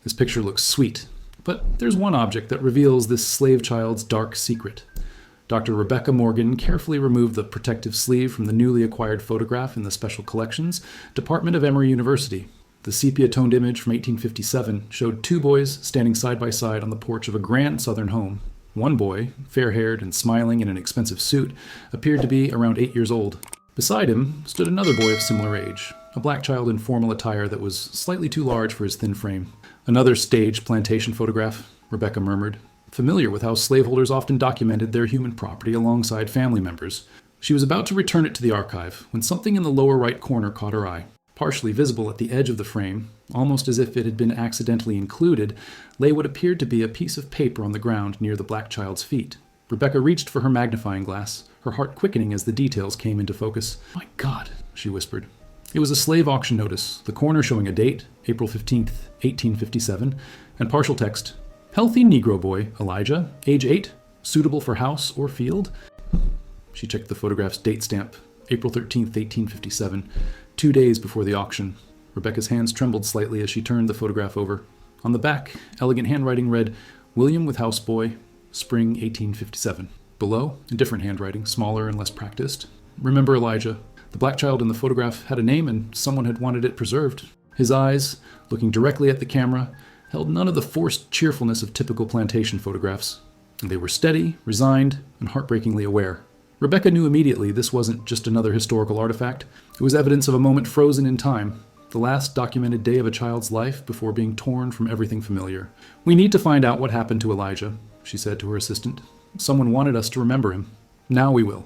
This picture looks sweet, but there's one object that reveals this slave child's dark secret. Dr. Rebecca Morgan carefully removed the protective sleeve from the newly acquired photograph in the Special Collections Department of Emory University. The sepia-toned image from 1857 showed two boys standing side by side on the porch of a grand southern home. One boy, fair-haired and smiling in an expensive suit, appeared to be around 8 years old. Beside him stood another boy of similar age, a black child in formal attire that was slightly too large for his thin frame. "Another staged plantation photograph," Rebecca murmured, familiar with how slaveholders often documented their human property alongside family members. She was about to return it to the archive when something in the lower right corner caught her eye. Partially visible at the edge of the frame, almost as if it had been accidentally included, lay what appeared to be a piece of paper on the ground near the black child's feet. Rebecca reached for her magnifying glass, her heart quickening as the details came into focus. "My God," she whispered. It was a slave auction notice, the corner showing a date, April 15th, 1857, and partial text, "Healthy Negro boy, Elijah, age 8, suitable for house or field." She checked the photograph's date stamp, April 13th, 1857, 2 days before the auction. Rebecca's hands trembled slightly as she turned the photograph over. On the back, elegant handwriting read, "William with houseboy, spring 1857. Below, in different handwriting, smaller and less practiced, "Remember Elijah." The black child in the photograph had a name and someone had wanted it preserved. His eyes, looking directly at the camera, held none of the forced cheerfulness of typical plantation photographs. They were steady, resigned, and heartbreakingly aware. Rebecca knew immediately this wasn't just another historical artifact. It was evidence of a moment frozen in time, the last documented day of a child's life before being torn from everything familiar. "We need to find out what happened to Elijah," she said to her assistant. "Someone wanted us to remember him. Now we will."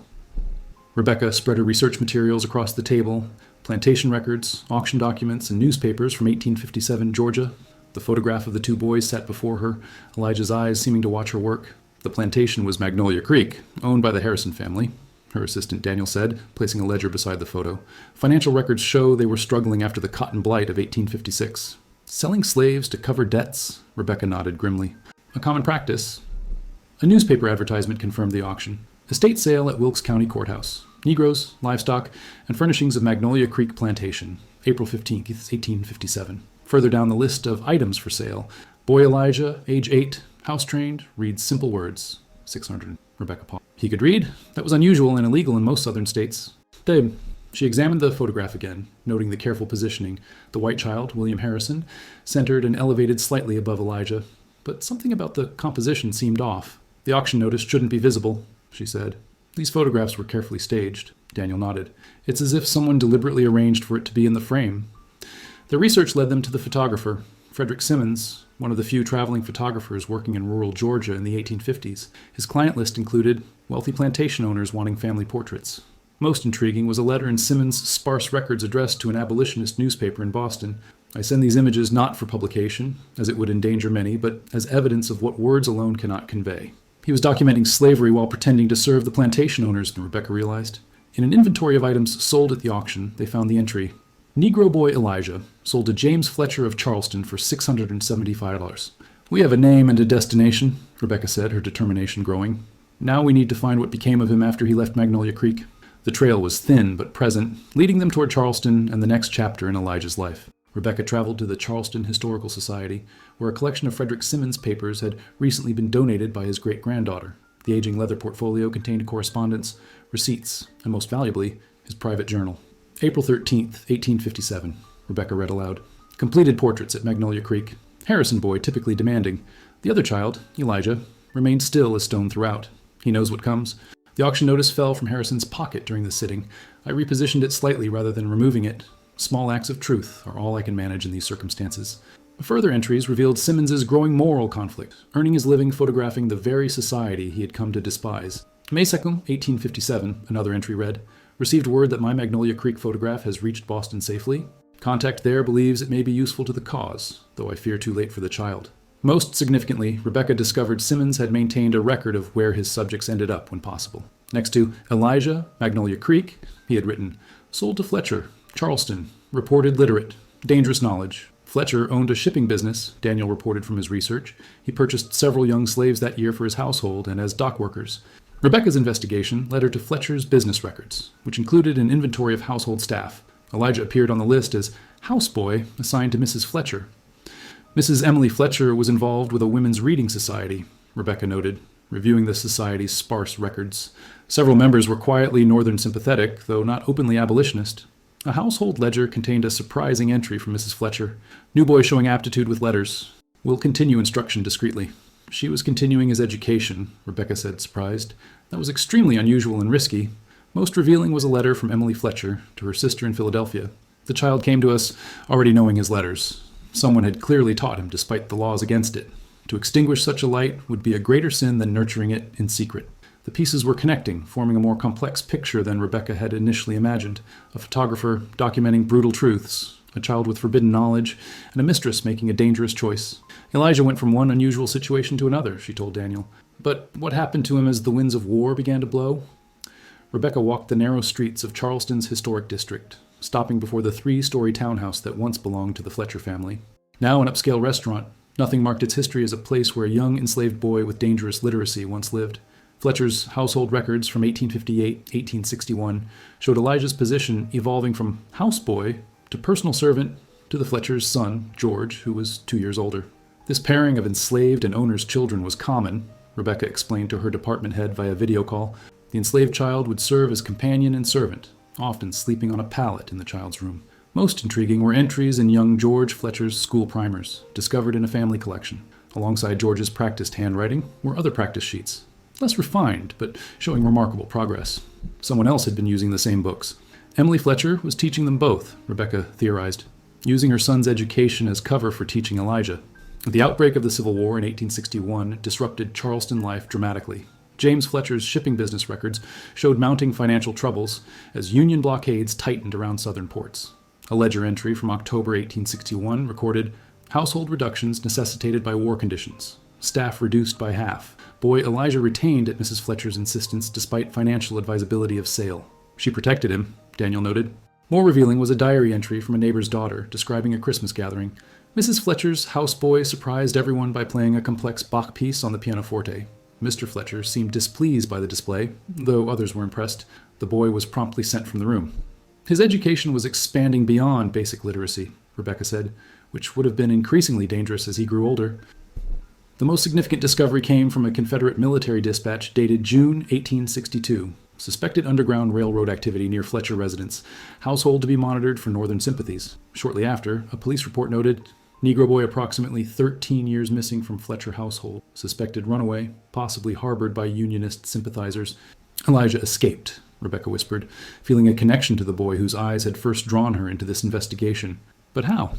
Rebecca spread her research materials across the table, plantation records, auction documents, and newspapers from 1857 Georgia. The photograph of the two boys sat before her, Elijah's eyes seeming to watch her work. The plantation was Magnolia Creek, owned by the Harrison family, her assistant Daniel said, placing a ledger beside the photo. Financial records show they were struggling after the cotton blight of 1856. "Selling slaves to cover debts?" Rebecca nodded grimly. "A common practice." A newspaper advertisement confirmed the auction. "Estate sale at Wilkes County Courthouse. Negroes, livestock, and furnishings of Magnolia Creek Plantation, April 15th, 1857. Further down the list of items for sale, boy Elijah, age 8, house-trained, reads simple words, 600. Rebecca paused. He could read? That was unusual and illegal in most southern states. "Babe." She examined the photograph again, noting the careful positioning. The white child, William Harrison, centered and elevated slightly above Elijah. But something about the composition seemed off. "The auction notice shouldn't be visible," she said. "These photographs were carefully staged." Daniel nodded. "It's as if someone deliberately arranged for it to be in the frame." Their research led them to the photographer, Frederick Simmons, one of the few traveling photographers working in rural Georgia in the 1850s. His client list included wealthy plantation owners wanting family portraits. Most intriguing was a letter in Simmons' sparse records addressed to an abolitionist newspaper in Boston. "I send these images not for publication, as it would endanger many, but as evidence of what words alone cannot convey." He was documenting slavery while pretending to serve the plantation owners, Rebecca realized. In an inventory of items sold at the auction, they found the entry, "Negro boy Elijah, sold to James Fletcher of Charleston for $675. "We have a name and a destination," Rebecca said, her determination growing. "Now we need to find what became of him after he left Magnolia Creek." The trail was thin but present, leading them toward Charleston and the next chapter in Elijah's life. Rebecca traveled to the Charleston Historical Society, where a collection of Frederick Simmons' papers had recently been donated by his great-granddaughter. The aging leather portfolio contained correspondence, receipts, and most valuably, his private journal. "April 13th, 1857, Rebecca read aloud. "Completed portraits at Magnolia Creek. Harrison boy typically demanding. The other child, Elijah, remained still as stone throughout. He knows what comes. The auction notice fell from Harrison's pocket during the sitting. I repositioned it slightly rather than removing it. Small acts of truth are all I can manage in these circumstances." Further entries revealed Simmons's growing moral conflict, earning his living photographing the very society he had come to despise. "May 2nd, 1857, another entry read, "Received word that my Magnolia Creek photograph has reached Boston safely. Contact there believes it may be useful to the cause, though I fear too late for the child." Most significantly, Rebecca discovered Simmons had maintained a record of where his subjects ended up when possible. Next to Elijah, Magnolia Creek, he had written, "Sold to Fletcher, Charleston, reported literate, dangerous knowledge." Fletcher owned a shipping business, Daniel reported from his research. He purchased several young slaves that year for his household and as dock workers. Rebecca's investigation led her to Fletcher's business records, which included an inventory of household staff. Elijah appeared on the list as houseboy assigned to Mrs. Fletcher. Mrs. Emily Fletcher was involved with a women's reading society, Rebecca noted, reviewing the society's sparse records. Several members were quietly Northern sympathetic, though not openly abolitionist. A household ledger contained a surprising entry from Mrs. Fletcher. New boy showing aptitude with letters. Will continue instruction discreetly. She was continuing his education, Rebecca said, surprised. That was extremely unusual and risky. Most revealing was a letter from Emily Fletcher to her sister in Philadelphia. The child came to us already knowing his letters. Someone had clearly taught him, despite the laws against it. To extinguish such a light would be a greater sin than nurturing it in secret. The pieces were connecting, forming a more complex picture than Rebecca had initially imagined. A photographer documenting brutal truths, a child with forbidden knowledge, and a mistress making a dangerous choice. Elijah went from one unusual situation to another, she told Daniel. But what happened to him as the winds of war began to blow? Rebecca walked the narrow streets of Charleston's historic district, stopping before the 3-story townhouse that once belonged to the Fletcher family. Now an upscale restaurant, nothing marked its history as a place where a young enslaved boy with dangerous literacy once lived. Fletcher's household records from 1858-1861 showed Elijah's position evolving from houseboy to personal servant to the Fletcher's son, George, who was 2 years older. This pairing of enslaved and owners' children was common, Rebecca explained to her department head via video call. The enslaved child would serve as companion and servant, often sleeping on a pallet in the child's room. Most intriguing were entries in young George Fletcher's school primers, discovered in a family collection. Alongside George's practiced handwriting were other practice sheets, less refined, but showing remarkable progress. Someone else had been using the same books. Emily Fletcher was teaching them both, Rebecca theorized, using her son's education as cover for teaching Elijah. The outbreak of the Civil War in 1861 disrupted Charleston life dramatically. James Fletcher's shipping business records showed mounting financial troubles as Union blockades tightened around southern ports. A ledger entry from October 1861 recorded household reductions necessitated by war conditions, staff reduced by half. Boy Elijah retained at Mrs. Fletcher's insistence despite financial advisability of sale. She protected him, Daniel noted. More revealing was a diary entry from a neighbor's daughter describing a Christmas gathering. Mrs. Fletcher's houseboy surprised everyone by playing a complex Bach piece on the pianoforte. Mr. Fletcher seemed displeased by the display, though others were impressed. The boy was promptly sent from the room. His education was expanding beyond basic literacy, Rebecca said, which would have been increasingly dangerous as he grew older. The most significant discovery came from a Confederate military dispatch dated June 1862. Suspected Underground Railroad activity near Fletcher residence. Household to be monitored for Northern sympathies. Shortly after, a police report noted, Negro boy approximately 13 years missing from Fletcher household. Suspected runaway, possibly harbored by Unionist sympathizers. Elijah escaped, Rebecca whispered, feeling a connection to the boy whose eyes had first drawn her into this investigation. But how?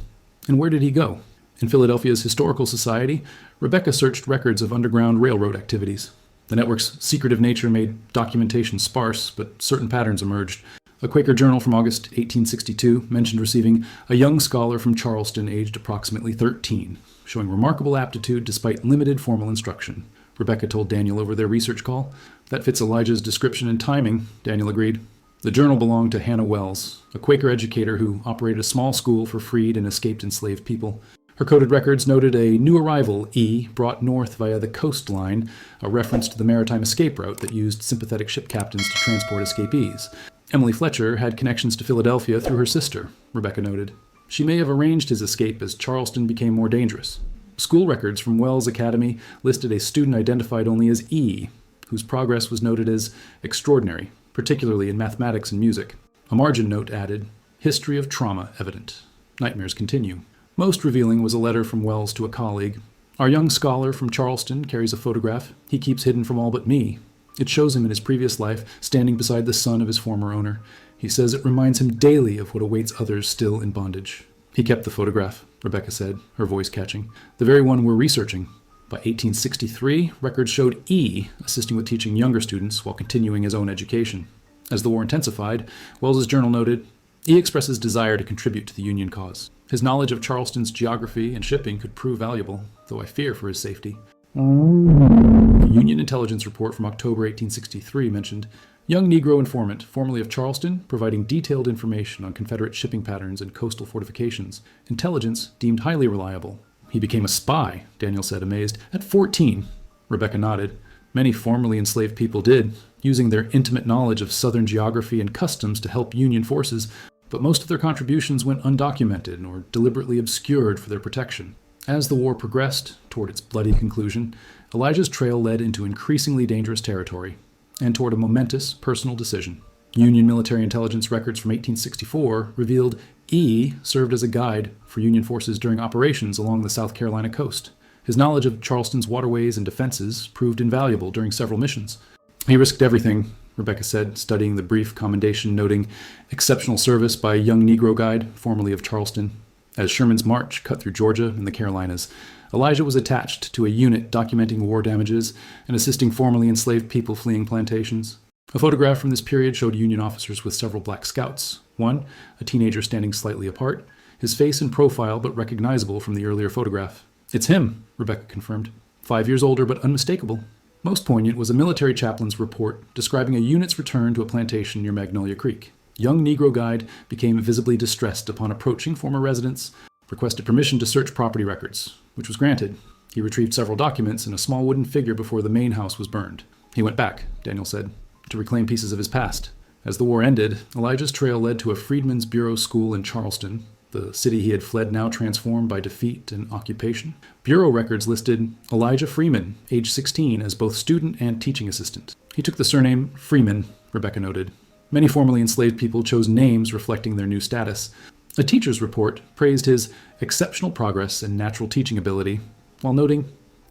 And where did he go? In Philadelphia's Historical Society, Rebecca searched records of Underground Railroad activities. The network's secretive nature made documentation sparse, but certain patterns emerged. A Quaker journal from August 1862 mentioned receiving a young scholar from Charleston aged approximately 13, showing remarkable aptitude despite limited formal instruction. Rebecca told Daniel over their research call. That fits Elijah's description and timing, Daniel agreed. The journal belonged to Hannah Wells, a Quaker educator who operated a small school for freed and escaped enslaved people. Her coded records noted a new arrival, E, brought north via the coastline, a reference to the maritime escape route that used sympathetic ship captains to transport escapees. Emily Fletcher had connections to Philadelphia through her sister, Rebecca noted. She may have arranged his escape as Charleston became more dangerous. School records from Wells Academy listed a student identified only as E, whose progress was noted as extraordinary, particularly in mathematics and music. A margin note added, history of trauma evident. Nightmares continue. Most revealing was a letter from Wells to a colleague. Our young scholar from Charleston carries a photograph he keeps hidden from all but me. It shows him in his previous life, standing beside the son of his former owner. He says it reminds him daily of what awaits others still in bondage. He kept the photograph, Rebecca said, her voice catching. The very one we're researching. By 1863, records showed E assisting with teaching younger students while continuing his own education. As the war intensified, Wells's journal noted, E expresses desire to contribute to the Union cause. His knowledge of Charleston's geography and shipping could prove valuable, though I fear for his safety. A Union intelligence report from October 1863 mentioned, young Negro informant, formerly of Charleston, providing detailed information on Confederate shipping patterns and coastal fortifications. Intelligence deemed highly reliable. He became a spy, Daniel said, amazed. At 14. Rebecca nodded. Many formerly enslaved people did, using their intimate knowledge of Southern geography and customs to help Union forces, but most of their contributions went undocumented or deliberately obscured for their protection. As the war progressed toward its bloody conclusion, Elijah's trail led into increasingly dangerous territory and toward a momentous personal decision. Union military intelligence records from 1864 revealed E served as a guide for Union forces during operations along the South Carolina coast. His knowledge of Charleston's waterways and defenses proved invaluable during several missions. He risked everything, Rebecca said, studying the brief commendation noting exceptional service by a young Negro guide, formerly of Charleston. As Sherman's march cut through Georgia and the Carolinas, Elijah was attached to a unit documenting war damages and assisting formerly enslaved people fleeing plantations. A photograph from this period showed Union officers with several black scouts. One, a teenager standing slightly apart, his face in profile but recognizable from the earlier photograph. "It's him," Rebecca confirmed. 5 years older but unmistakable. Most poignant was a military chaplain's report describing a unit's return to a plantation near Magnolia Creek. Young Negro guide became visibly distressed upon approaching former residents, requested permission to search property records, which was granted. He retrieved several documents and a small wooden figure before the main house was burned. He went back, Daniel said, to reclaim pieces of his past. As the war ended, Elijah's trail led to a Freedmen's Bureau school in Charleston, the city he had fled now transformed by defeat and occupation. Bureau records listed Elijah Freeman, age 16, as both student and teaching assistant. He took the surname Freeman, Rebecca noted. Many formerly enslaved people chose names reflecting their new status. A teacher's report praised his exceptional progress and natural teaching ability, while noting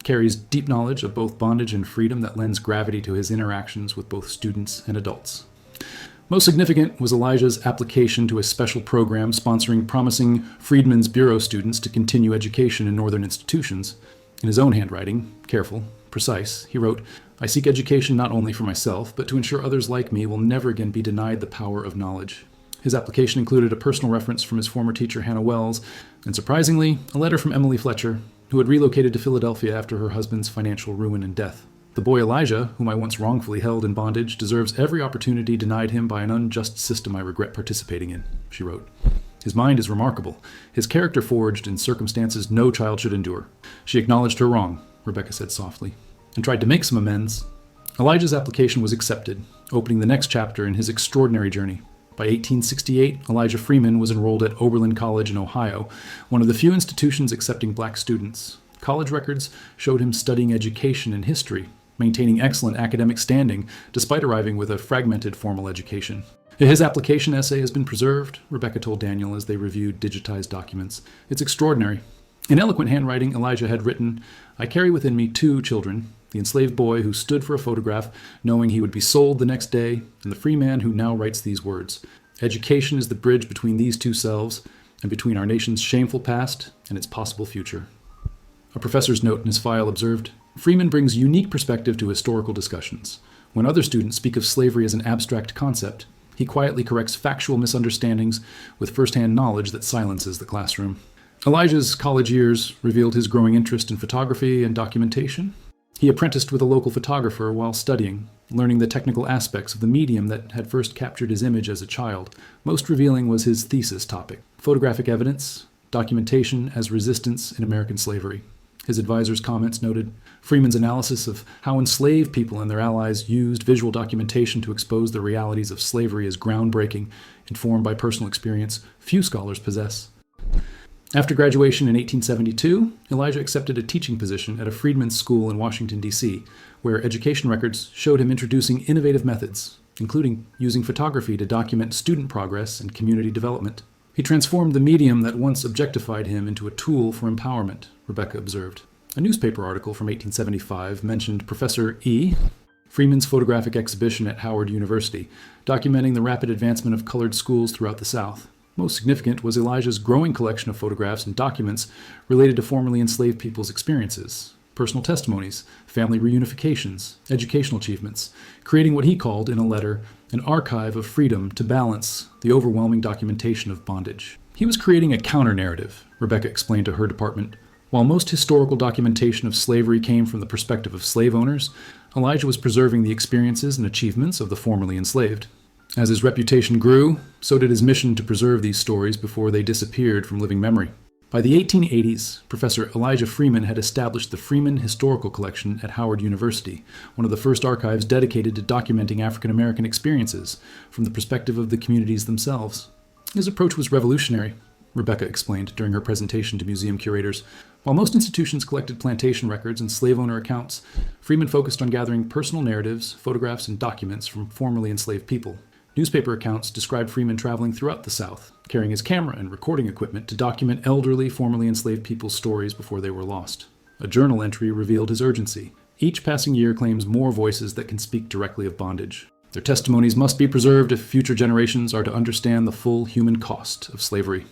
Carey's deep knowledge of both bondage and freedom that lends gravity to his interactions with both students and adults. Most significant was Elijah's application to a special program sponsoring promising Freedmen's Bureau students to continue education in northern institutions. In his own handwriting, careful, precise, he wrote, "I seek education not only for myself, but to ensure others like me will never again be denied the power of knowledge." His application included a personal reference from his former teacher Hannah Wells, and surprisingly, a letter from Emily Fletcher, who had relocated to Philadelphia after her husband's financial ruin and death. "The boy Elijah, whom I once wrongfully held in bondage, deserves every opportunity denied him by an unjust system I regret participating in," she wrote. "His mind is remarkable, his character forged in circumstances no child should endure." She acknowledged her wrong, Rebecca said softly, and tried to make some amends. Elijah's application was accepted, opening the next chapter in his extraordinary journey. By 1868, Elijah Freeman was enrolled at Oberlin College in Ohio, one of the few institutions accepting black students. College records showed him studying education and history, maintaining excellent academic standing despite arriving with a fragmented formal education. "His application essay has been preserved," Rebecca told Daniel as they reviewed digitized documents. "It's extraordinary." In eloquent handwriting, Elijah had written, "I carry within me 2 children, the enslaved boy who stood for a photograph knowing he would be sold the next day, and the free man who now writes these words. Education is the bridge between these 2 selves and between our nation's shameful past and its possible future." A professor's note in his file observed, "Freeman brings unique perspective to historical discussions. When other students speak of slavery as an abstract concept, he quietly corrects factual misunderstandings with first-hand knowledge that silences the classroom." Elijah's college years revealed his growing interest in photography and documentation. He apprenticed with a local photographer while studying, learning the technical aspects of the medium that had first captured his image as a child. Most revealing was his thesis topic, photographic evidence, documentation as resistance in American slavery. His advisor's comments noted, "Freeman's analysis of how enslaved people and their allies used visual documentation to expose the realities of slavery is groundbreaking, informed by personal experience few scholars possess." After graduation in 1872, Elijah accepted a teaching position at a freedmen's school in Washington, D.C., where education records showed him introducing innovative methods, including using photography to document student progress and community development. He transformed the medium that once objectified him into a tool for empowerment, Rebecca observed. A newspaper article from 1875 mentioned Professor E. Freeman's photographic exhibition at Howard University, documenting the rapid advancement of colored schools throughout the South. Most significant was Elijah's growing collection of photographs and documents related to formerly enslaved people's experiences, personal testimonies, family reunifications, educational achievements, creating what he called, in a letter, an archive of freedom to balance the overwhelming documentation of bondage. He was creating a counter-narrative, Rebecca explained to her department. While most historical documentation of slavery came from the perspective of slave owners, Elijah was preserving the experiences and achievements of the formerly enslaved. As his reputation grew, so did his mission to preserve these stories before they disappeared from living memory. By the 1880s, Professor Elijah Freeman had established the Freeman Historical Collection at Howard University, one of the first archives dedicated to documenting African American experiences from the perspective of the communities themselves. His approach was revolutionary. Rebecca explained during her presentation to museum curators. While most institutions collected plantation records and slave owner accounts, Freeman focused on gathering personal narratives, photographs, and documents from formerly enslaved people. Newspaper accounts described Freeman traveling throughout the South, carrying his camera and recording equipment to document elderly, formerly enslaved people's stories before they were lost. A journal entry revealed his urgency. Each passing year claims more voices that can speak directly of bondage. Their testimonies must be preserved if future generations are to understand the full human cost of slavery.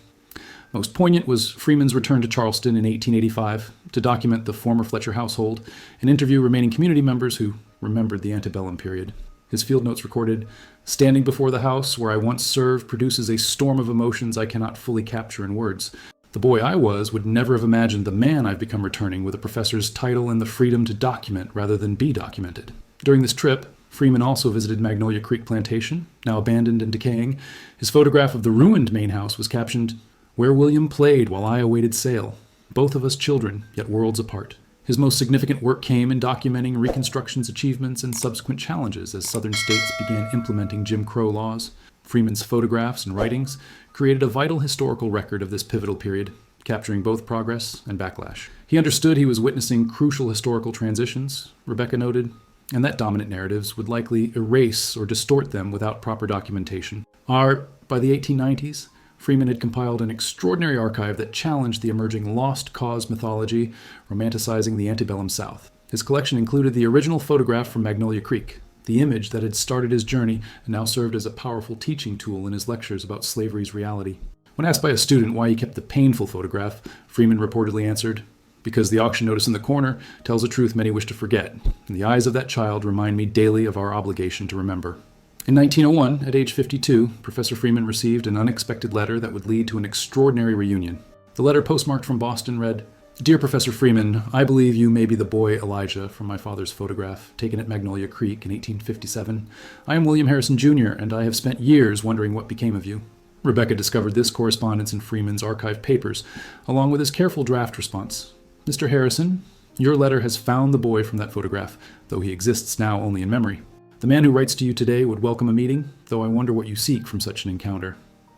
Most poignant was Freeman's return to Charleston in 1885 to document the former Fletcher household and interview remaining community members who remembered the antebellum period. His field notes recorded, "Standing before the house where I once served produces a storm of emotions I cannot fully capture in words. The boy I was would never have imagined the man I've become returning with a professor's title and the freedom to document rather than be documented." During this trip, Freeman also visited Magnolia Creek Plantation, now abandoned and decaying. His photograph of the ruined main house was captioned, "Where William played while I awaited sale. Both of us children, yet worlds apart." His most significant work came in documenting Reconstruction's achievements and subsequent challenges as Southern states began implementing Jim Crow laws. Freeman's photographs and writings created a vital historical record of this pivotal period, capturing both progress and backlash. He understood he was witnessing crucial historical transitions, Rebecca noted, and that dominant narratives would likely erase or distort them without proper documentation. By the 1890s, Freeman had compiled an extraordinary archive that challenged the emerging lost cause mythology, romanticizing the antebellum South. His collection included the original photograph from Magnolia Creek, the image that had started his journey and now served as a powerful teaching tool in his lectures about slavery's reality. When asked by a student why he kept the painful photograph, Freeman reportedly answered, "Because the auction notice in the corner tells a truth many wish to forget, and the eyes of that child remind me daily of our obligation to remember." In 1901, at age 52, Professor Freeman received an unexpected letter that would lead to an extraordinary reunion. The letter, postmarked from Boston, read, "Dear Professor Freeman, I believe you may be the boy Elijah from my father's photograph, taken at Magnolia Creek in 1857. I am William Harrison, Jr., and I have spent years wondering what became of you." Rebecca discovered this correspondence in Freeman's archived papers, along with his careful draft response. "Mr. Harrison, your letter has found the boy from that photograph, though he exists now only in memory. The man who writes to you today would welcome a meeting, though I wonder what you seek from such an encounter."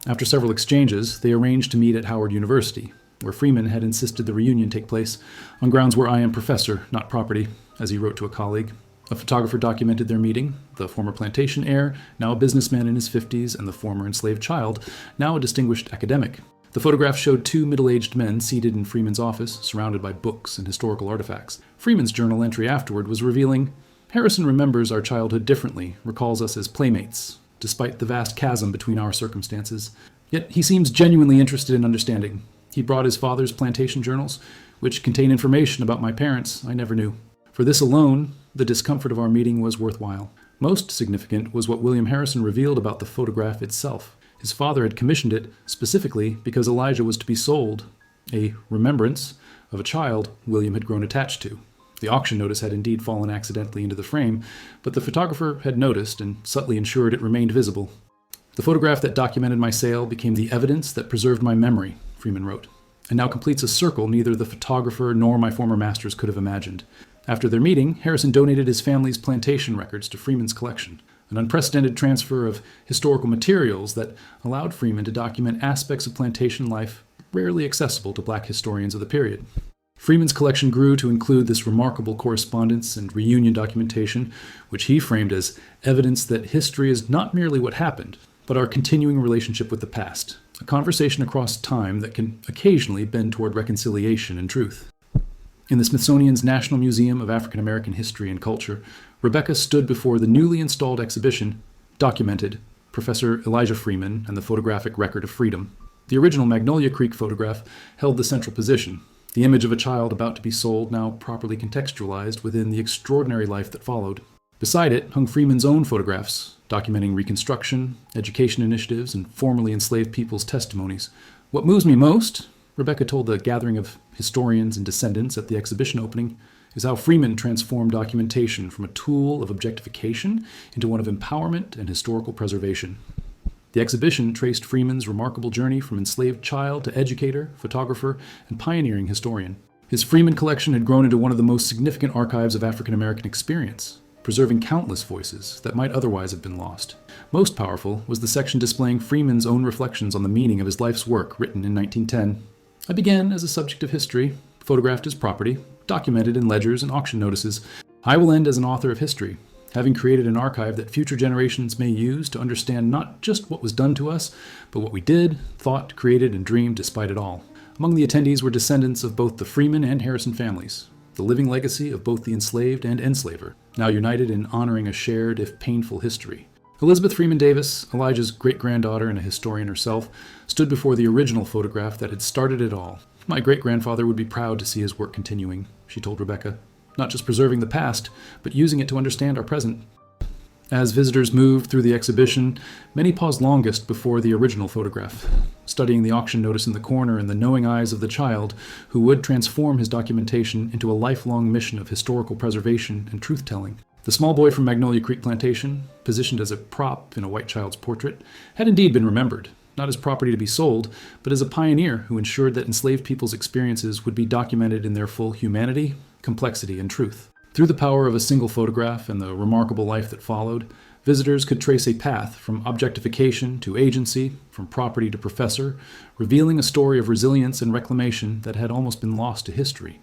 After several exchanges, they arranged to meet at Howard University, where Freeman had insisted the reunion take place, on grounds where I am professor, not property, as he wrote to a colleague. A photographer documented their meeting, the former plantation heir, now a businessman in his 50s, and the former enslaved child, now a distinguished academic. The photograph showed two middle-aged men seated in Freeman's office, surrounded by books and historical artifacts. Freeman's journal entry afterward was revealing, "Harrison remembers our childhood differently, recalls us as playmates, despite the vast chasm between our circumstances. Yet he seems genuinely interested in understanding. He brought his father's plantation journals, which contain information about my parents I never knew. For this alone, the discomfort of our meeting was worthwhile. Most significant was what William Harrison revealed about the photograph itself. His father had commissioned it specifically because Elijah was to be sold, a remembrance of a child William had grown attached to. The auction notice had indeed fallen accidentally into the frame, but the photographer had noticed and subtly ensured it remained visible. The photograph that documented my sale became the evidence that preserved my memory," Freeman wrote, "and now completes a circle neither the photographer nor my former masters could have imagined." After their meeting, Harrison donated his family's plantation records to Freeman's collection, an unprecedented transfer of historical materials that allowed Freeman to document aspects of plantation life rarely accessible to Black historians of the period. Freeman's collection grew to include this remarkable correspondence and reunion documentation, which he framed as evidence that history is not merely what happened, but our continuing relationship with the past, a conversation across time that can occasionally bend toward reconciliation and truth. In the Smithsonian's National Museum of African American History and Culture, Rebecca stood before the newly installed exhibition, Documented, Professor Elijah Freeman and the Photographic Record of Freedom. The original Magnolia Creek photograph held the central position, the image of a child about to be sold, now properly contextualized within the extraordinary life that followed. Beside it hung Freeman's own photographs, documenting Reconstruction, education initiatives, and formerly enslaved people's testimonies. "What moves me most," Rebecca told the gathering of historians and descendants at the exhibition opening, "is how Freeman transformed documentation from a tool of objectification into one of empowerment and historical preservation." The exhibition traced Freeman's remarkable journey from enslaved child to educator, photographer, and pioneering historian. His Freeman collection had grown into one of the most significant archives of African American experience. preserving countless voices that might otherwise have been lost. Most powerful was the section displaying Freeman's own reflections on the meaning of his life's work, written in 1910. I began as a subject of history, photographed as property, documented in ledgers and auction notices. I will end as an author of history, having created an archive that future generations may use to understand not just what was done to us, but what we did, thought, created, and dreamed despite it all. Among the attendees were descendants of both the Freeman and Harrison families, the living legacy of both the enslaved and enslaver, now united in honoring a shared, if painful, history. Elizabeth Freeman Davis, Elijah's great-granddaughter and a historian herself, stood before the original photograph that had started it all. My great-grandfather would be proud to see his work continuing, she told Rebecca. Not just preserving the past, but using it to understand our present. As visitors moved through the exhibition, many paused longest before the original photograph, studying the auction notice in the corner and the knowing eyes of the child who would transform his documentation into a lifelong mission of historical preservation and truth-telling. The small boy from Magnolia Creek Plantation, positioned as a prop in a white child's portrait, had indeed been remembered, not as property to be sold, but as a pioneer who ensured that enslaved people's experiences would be documented in their full humanity, complexity, and truth. Through the power of a single photograph and the remarkable life that followed, visitors could trace a path from objectification to agency, from property to professor, revealing a story of resilience and reclamation that had almost been lost to history.